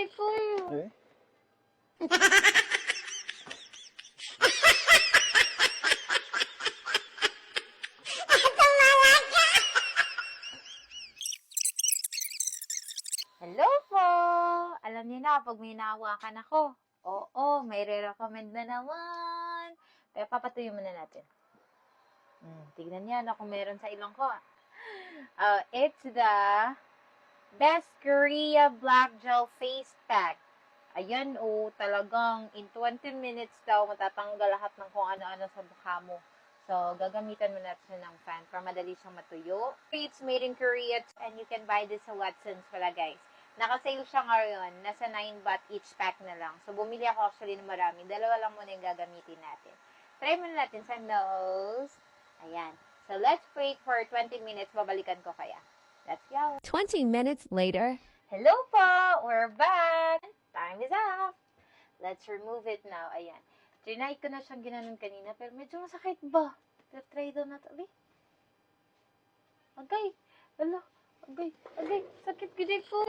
gede po. Eh? Hello po! Alam niyo na, pag may nahawakan ako, oo, may re-recommend na naman. Pero papatuyo muna natin. Tignan niyo na kung meron sa ilong ko. It's the Best Korea Black Gel Face Pack. Ayan, talagang in 20 minutes daw matatanggal lahat ng kung ano-ano sa mukha mo. So, gagamitan mo na siya ng fan para madali siyang matuyo. It's made in Korea and you can buy this sa Watson's pala, guys. Naka-sale siya ngayon. Nasa 9 baht each pack na lang. So, bumili ako actually ng marami. Dalawa lang muna yung gagamitin natin. Try muna natin sa nose. Ayan. So, let's wait for 20 minutes. Babalikan ko kaya. Let's go. 20 minutes later. Hello po! We're back! Time is up! Let's remove it now. Ayan. Trinay ko na siyang ginanon kanina, pero medyo masakit ba? Try daw na ito. Agay! Alo! Agay! Agay! Sakit gini po!